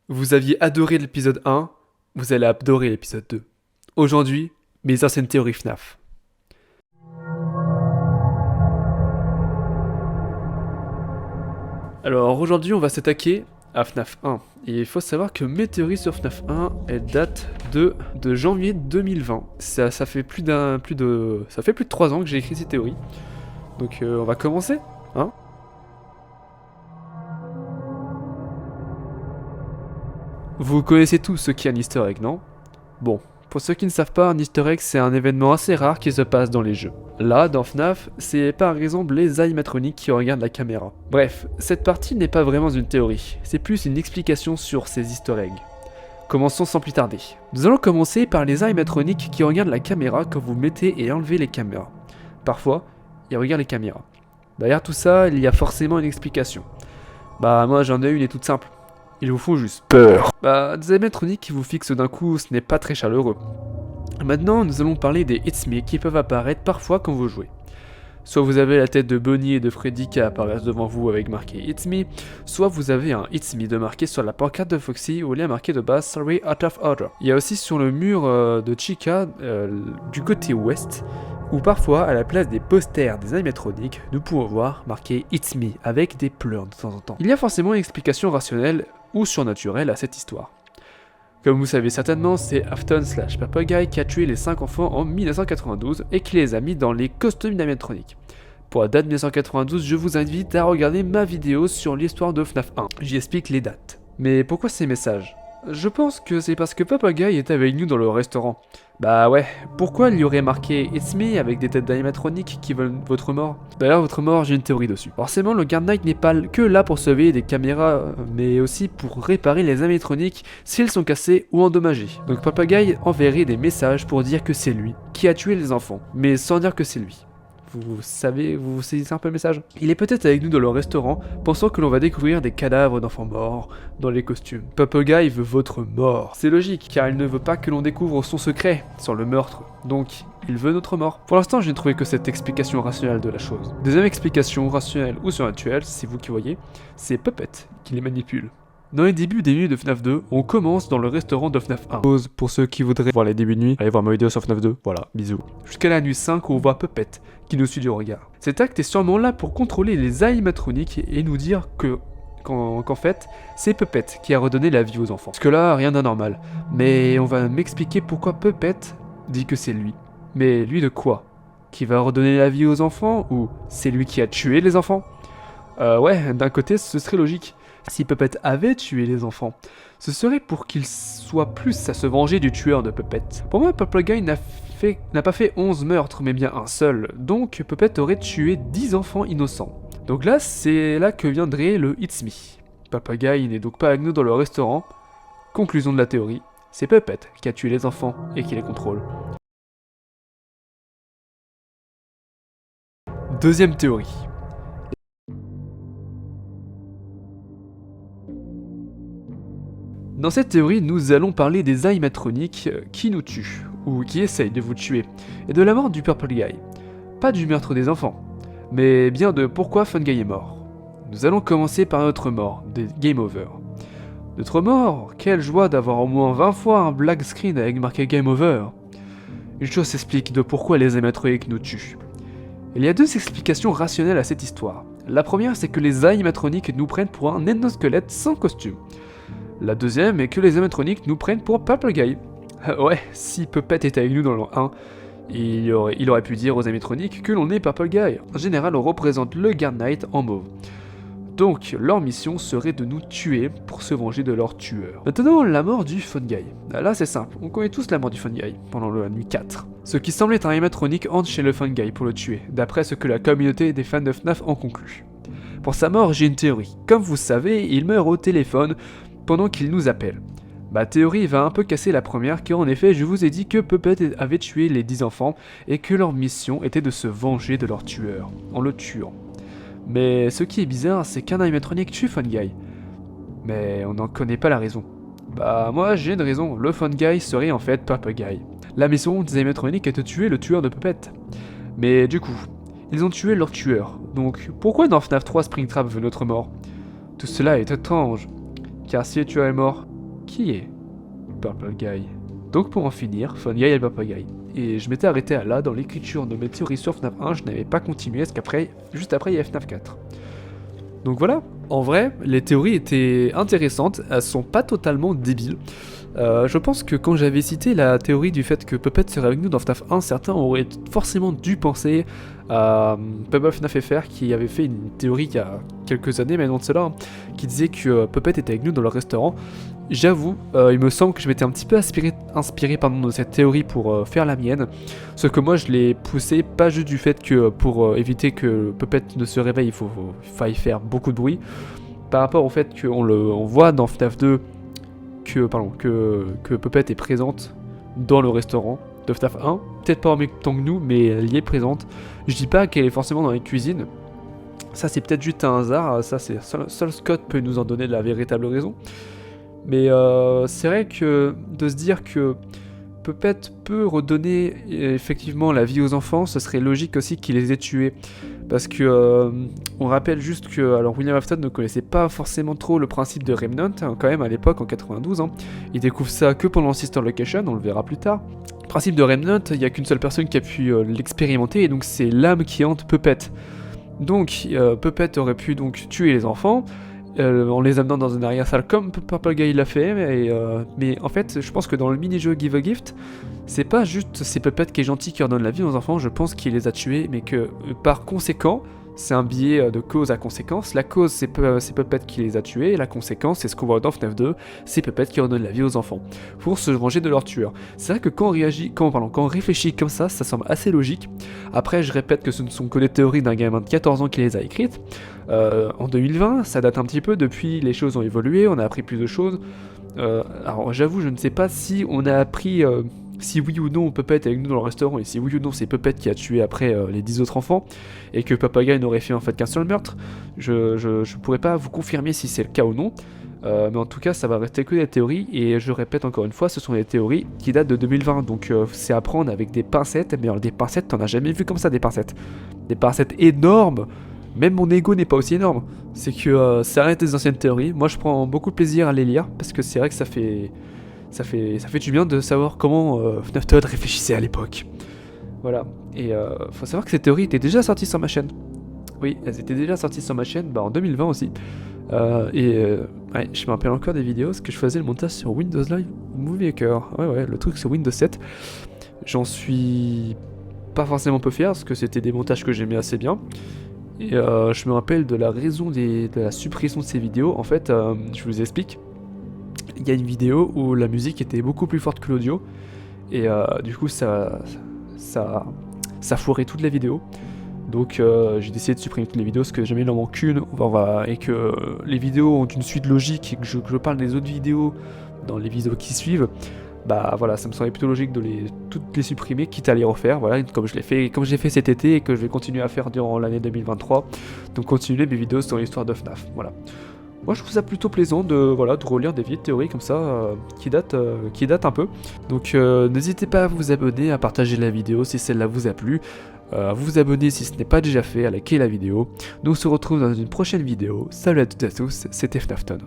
Vous aviez adoré l'épisode 1, vous allez adorer l'épisode 2. Aujourd'hui, mes anciennes théories FNAF. Alors aujourd'hui, on va s'attaquer à FNAF 1. Et il faut savoir que mes théories sur FNAF 1, elles datent de janvier 2020. Ça fait plus de 3 ans que j'ai écrit ces théories. Donc on va commencer, hein. Vous connaissez tous ce qu'est un easter egg, non? Bon, pour ceux qui ne savent pas, un easter egg c'est un événement assez rare qui se passe dans les jeux. Là, dans FNAF, c'est par exemple les animatroniques qui regardent la caméra. Bref, cette partie n'est pas vraiment une théorie, c'est plus une explication sur ces easter eggs. Commençons sans plus tarder. Nous allons commencer par les animatroniques qui regardent la caméra quand vous mettez et enlevez les caméras. Parfois, ils regardent les caméras. Derrière tout ça, il y a forcément une explication. Bah moi j'en ai une et toute simple. Ils vous font juste peur. Bah, des animatroniques qui vous fixent d'un coup, ce n'est pas très chaleureux. Maintenant, nous allons parler des It's Me qui peuvent apparaître parfois quand vous jouez. Soit vous avez la tête de Bonnie et de Freddy qui apparaissent devant vous avec marqué It's Me, soit vous avez un It's Me de marqué sur la pancarte de Foxy où il y a marqué de base Sorry out of order. Il y a aussi sur le mur de Chica du côté ouest, où parfois à la place des posters des animatroniques, nous pouvons voir marqué It's Me avec des pleurs de temps en temps. Il y a forcément une explication rationnelle ou surnaturelle à cette histoire. Comme vous savez certainement, c'est Afton/Papaguy qui a tué les 5 enfants en 1992 et qui les a mis dans les costumes d'animatroniques. Pour la date 1992, je vous invite à regarder ma vidéo sur l'histoire de FNAF 1. J'y explique les dates. Mais pourquoi ces messages? Je pense que c'est parce que Papaguy est avec nous dans le restaurant. Bah ouais, pourquoi il y aurait marqué It's Me avec des têtes d'animatroniques qui veulent votre mort? D'ailleurs, votre mort, j'ai une théorie dessus. Forcément, le Guard Knight n'est pas que là pour sauver des caméras, mais aussi pour réparer les animatroniques s'ils sont cassés ou endommagés. Donc Papaguy enverrait des messages pour dire que c'est lui qui a tué les enfants, mais sans dire que c'est lui. Vous savez, vous saisissez un peu le message? Il est peut-être avec nous dans le restaurant, pensant que l'on va découvrir des cadavres d'enfants morts dans les costumes. Papaguy veut votre mort. C'est logique, car il ne veut pas que l'on découvre son secret sur le meurtre. Donc, il veut notre mort. Pour l'instant, je n'ai trouvé que cette explication rationnelle de la chose. Deuxième explication rationnelle ou surnaturelle, c'est vous qui voyez, c'est Puppet qui les manipule. Dans les débuts des nuits de FNAF 2, on commence dans le restaurant de FNAF 1. Pause pour ceux qui voudraient voir les débuts de nuit, allez voir ma vidéo sur FNAF 2, voilà, bisous. Jusqu'à la nuit 5 où on voit Puppet qui nous suit du regard. Cet acte est sûrement là pour contrôler les animatroniques et nous dire qu'en fait, c'est Puppet qui a redonné la vie aux enfants. Parce que là, rien d'anormal. Mais on va m'expliquer pourquoi Puppet dit que c'est lui. Mais lui de quoi? Qui va redonner la vie aux enfants? Ou c'est lui qui a tué les enfants? Ouais, d'un côté, ce serait logique. Si Puppet avait tué les enfants, ce serait pour qu'il soit plus à se venger du tueur de Puppet. Pour moi, Papaguy n'a pas fait 11 meurtres, mais bien un seul, donc Puppet aurait tué 10 enfants innocents. Donc là, c'est là que viendrait le It's Me. Papaguy n'est donc pas avec nous dans le restaurant. Conclusion de la théorie, c'est Puppet qui a tué les enfants et qui les contrôle. Deuxième théorie. Dans cette théorie, nous allons parler des animatroniques qui nous tuent, ou qui essayent de vous tuer, et de la mort du Purple Guy. Pas du meurtre des enfants, mais bien de pourquoi Funguy est mort. Nous allons commencer par notre mort, des Game Over. Notre mort, quelle joie d'avoir au moins 20 fois un black screen avec marqué Game Over. Une chose s'explique de pourquoi les animatroniques nous tuent. Il y a deux explications rationnelles à cette histoire. La première, c'est que les animatroniques nous prennent pour un endosquelette sans costume. La deuxième est que les animatroniques nous prennent pour Papaguy. Ouais, si Puppet était avec nous dans le 1, il aurait pu dire aux animatroniques que l'on est Papaguy. En général, on représente le Guard Knight en mauve. Donc, leur mission serait de nous tuer pour se venger de leur tueur. Maintenant, la mort du Funguy. Là, c'est simple, on connaît tous la mort du Funguy pendant la nuit 4. Ce qui semble être un animatronique entre chez le Funguy pour le tuer, d'après ce que la communauté des fans de FNAF en conclut. Pour sa mort, j'ai une théorie. Comme vous savez, il meurt au téléphone pendant qu'il nous appelle. Ma théorie va un peu casser la première car en effet je vous ai dit que Puppet avait tué les 10 enfants et que leur mission était de se venger de leur tueur, en le tuant. Mais ce qui est bizarre c'est qu'un animatronique tue Funguy. Mais on n'en connaît pas la raison. Bah moi j'ai une raison, le Funguy serait en fait Papaguy. La mission des animatroniques est de tuer le tueur de Puppet. Mais du coup, ils ont tué leur tueur, donc pourquoi dans FNAF 3 Springtrap veut notre mort? Tout cela est étrange. Car si le tueur est mort, qui est Purple Guy? Donc pour en finir, Fun Guy et le Purple Guy. Et je m'étais arrêté à là dans l'écriture de mes théories sur FNAF 1, je n'avais pas continué parce qu'après, juste après, il y a FNAF 4. Donc voilà, en vrai, les théories étaient intéressantes, elles sont pas totalement débiles. Je pense que quand j'avais cité la théorie du fait que Puppet serait avec nous dans FNAF 1, certains auraient forcément dû penser à Puppet FNAF FR qui avait fait une théorie il y a quelques années maintenant de cela, hein, qui disait que Puppet était avec nous dans le restaurant. J'avoue, il me semble que je m'étais un petit peu inspiré de cette théorie pour faire la mienne, sauf que moi je l'ai poussé pas juste du fait que pour éviter que Puppet ne se réveille, il faille faire beaucoup de bruit, par rapport au fait qu'on voit dans FNAF 2 que Puppet est présente dans le restaurant de FNAF 1, peut-être pas en même temps que nous, mais elle y est présente. Je dis pas qu'elle est forcément dans les cuisines, ça c'est peut-être juste un hasard, ça c'est seul Scott peut nous en donner la véritable raison. Mais c'est vrai que de se dire que Puppet peut redonner effectivement la vie aux enfants, ce serait logique aussi qu'il les ait tués. Parce que on rappelle juste que alors William Afton ne connaissait pas forcément trop le principe de Remnant, hein, quand même à l'époque en 92. Hein. Il découvre ça que pendant Sister Location, on le verra plus tard. Le principe de Remnant, il n'y a qu'une seule personne qui a pu l'expérimenter, et donc c'est l'âme qui hante Puppet. Donc Puppet aurait pu donc tuer les enfants, en les amenant dans une arrière-salle comme Purple Guy l'a fait, mais en fait je pense que dans le mini-jeu Give a Gift, c'est pas juste c'est Puppet qui est gentil qui redonne la vie aux enfants, je pense qu'il les a tués, mais que par conséquent, c'est un biais de cause à conséquence. La cause c'est Puppet qui les a tués, et la conséquence c'est ce qu'on voit dans FNAF 2, c'est Puppet qui redonne la vie aux enfants, pour se venger de leur tueur. C'est vrai que quand on réfléchit comme ça semble assez logique. Après je répète que ce ne sont que les théories d'un gamin de 14 ans qui les a écrites. En 2020, ça date un petit peu, depuis les choses ont évolué, on a appris plus de choses. Alors j'avoue, je ne sais pas si on a appris si oui ou non Puppet est avec nous dans le restaurant, et si oui ou non c'est Puppet qui a tué après les 10 autres enfants, et que Papagaï n'aurait fait en fait qu'un seul meurtre. Je pourrais pas vous confirmer si c'est le cas ou non, mais en tout cas ça va rester que des théories, et je répète encore une fois, ce sont des théories qui datent de 2020, donc c'est à prendre avec des pincettes, mais alors, des pincettes, t'en as jamais vu comme ça, des pincettes énormes. Même mon ego n'est pas aussi énorme. C'est que ça reste des anciennes théories. Moi, je prends beaucoup de plaisir à les lire parce que c'est vrai que ça fait du bien de savoir comment FNAF Todd réfléchissait à l'époque. Voilà. Et faut savoir que ces théories étaient déjà sorties sur ma chaîne. Oui, elles étaient déjà sorties sur ma chaîne, en 2020 aussi. Ouais, je me rappelle encore des vidéos parce que je faisais le montage sur Windows Live Movie Maker. Ouais, le truc sur Windows 7. J'en suis pas forcément peu fier parce que c'était des montages que j'aimais assez bien. Et je me rappelle de la raison de la suppression de ces vidéos. En fait, je vous explique. Il y a une vidéo où la musique était beaucoup plus forte que l'audio. Et du coup, ça foirait toute la vidéo. Donc j'ai décidé de supprimer toutes les vidéos parce que jamais il en manque une. Et que les vidéos ont une suite logique et que je parle des autres vidéos dans les vidéos qui suivent. Bah voilà, ça me semblait plutôt logique de toutes les supprimer, quitte à les refaire, voilà, comme j'ai fait cet été et que je vais continuer à faire durant l'année 2023. Donc continuer mes vidéos sur l'histoire de FNAF, voilà. Moi je trouve ça plutôt plaisant de relire des vieilles théories comme ça, qui datent un peu. Donc n'hésitez pas à vous abonner, à partager la vidéo si celle-là vous a plu, à vous abonner si ce n'est pas déjà fait, à liker la vidéo. Nous on se retrouve dans une prochaine vidéo. Salut à toutes et à tous, c'était FNAFton.